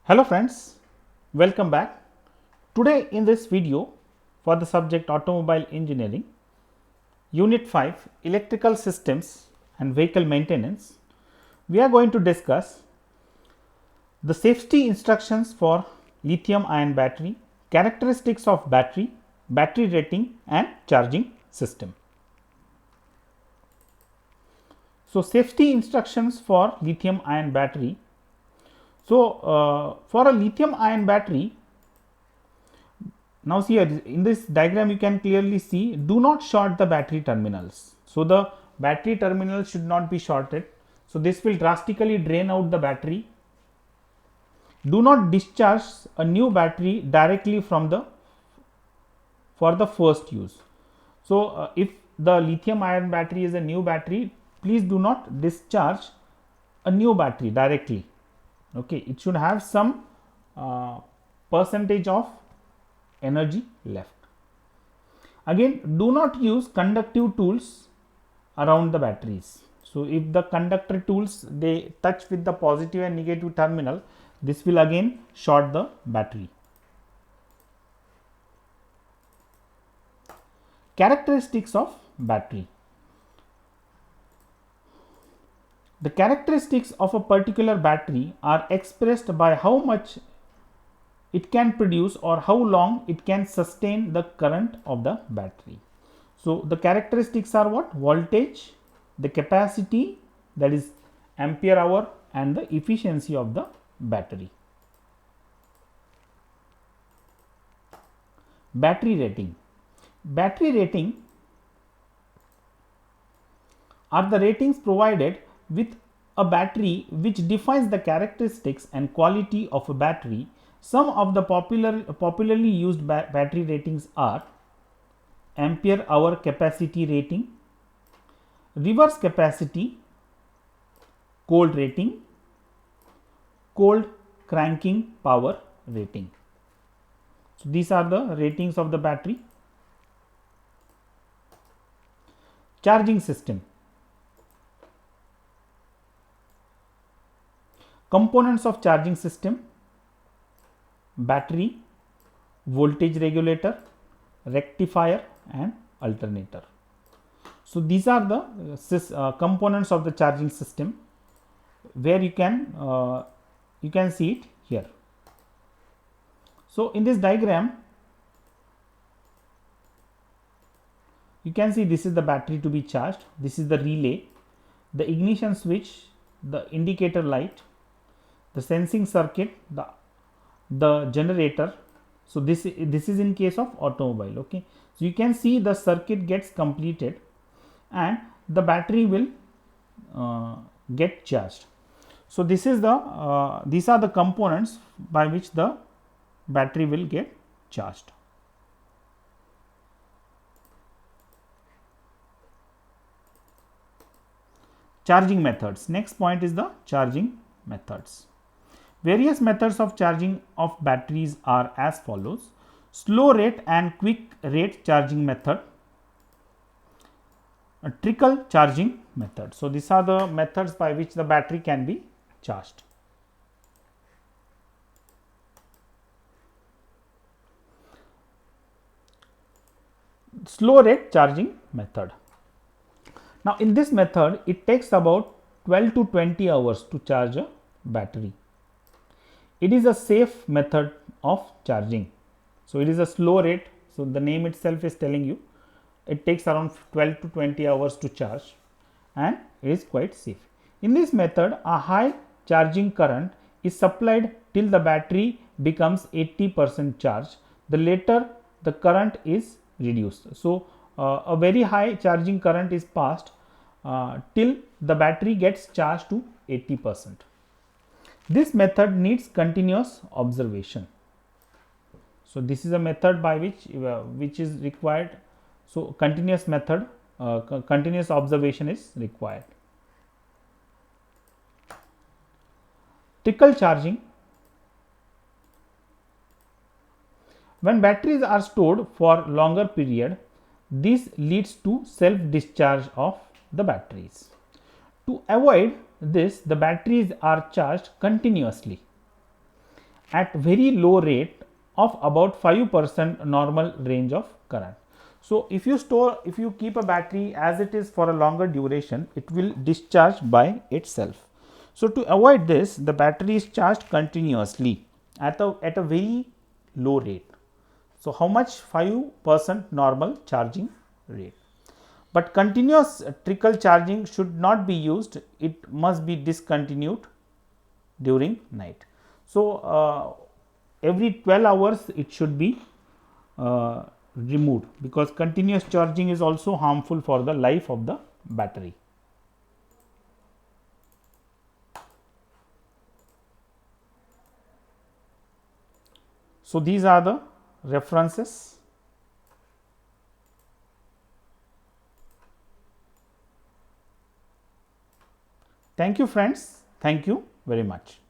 Hello friends, welcome back. Today in this video for the subject Automobile Engineering, Unit 5 Electrical Systems and Vehicle Maintenance, we are going to discuss the safety instructions for lithium ion battery, characteristics of battery, battery rating and charging system. So, safety instructions for lithium ion battery. So, for a lithium ion battery, now see here in this diagram you can clearly see do not short the battery terminals. So, the battery terminals should not be shorted. So, this will drastically drain out the battery. Do not discharge a new battery directly from the for the first use. So, if the lithium ion battery is a new battery, please do not discharge a new battery directly. Okay, it should have some percentage of energy left. Again, do not use conductive tools around the batteries. So, if the conductor tools they touch with the positive and negative terminal, this will again short the battery. Characteristics of battery. The characteristics of a particular battery are expressed by how much it can produce or how long it can sustain the current of the battery. So, the characteristics are what? Voltage, the capacity, that is ampere hour, and the efficiency of the battery. Battery rating. Battery rating are the ratings provided with a battery which defines the characteristics and quality of a battery. Some of the popularly used battery ratings are ampere hour capacity rating, reverse capacity, cold rating, cold cranking power rating. So, these are the ratings of the battery. Charging system. Components of charging system: battery, voltage regulator, rectifier and alternator. So, these are the components of the charging system where you can see it here. So, in this diagram you can see this is the battery to be charged, this is the relay, the ignition switch, the indicator light, the sensing circuit, the generator. So, this is in case of automobile. Okay. So, you can see the circuit gets completed and the battery will get charged. So, this is the these are the components by which the battery will get charged. Charging methods. Next point is the charging methods. Various methods of charging of batteries are as follows: slow rate and quick rate charging method, a trickle charging method. So, these are the methods by which the battery can be charged. Slow rate charging method. Now, in this method it takes about 12 to 20 hours to charge a battery. It is a safe method of charging. So, it is a slow rate. So, the name itself is telling you it takes around 12 to 20 hours to charge and it is quite safe. In this method, a high charging current is supplied till the battery becomes 80% charged. The later the current is reduced. So, a very high charging current is passed till the battery gets charged to 80%. This method needs continuous observation. So, this is a method by which is required. So, continuous method, continuous observation is required. Trickle charging. When batteries are stored for longer period, this leads to self discharge of the batteries. To avoid this, the batteries are charged continuously at very low rate of about 5% normal range of current. So, if you keep a battery as it is for a longer duration, it will discharge by itself. So, to avoid this, the battery is charged continuously at a very low rate. So, how much? 5% normal charging rate. But continuous trickle charging should not be used, it must be discontinued during night. So, every 12 hours it should be removed, because continuous charging is also harmful for the life of the battery. So, these are the references. Thank you friends, thank you very much.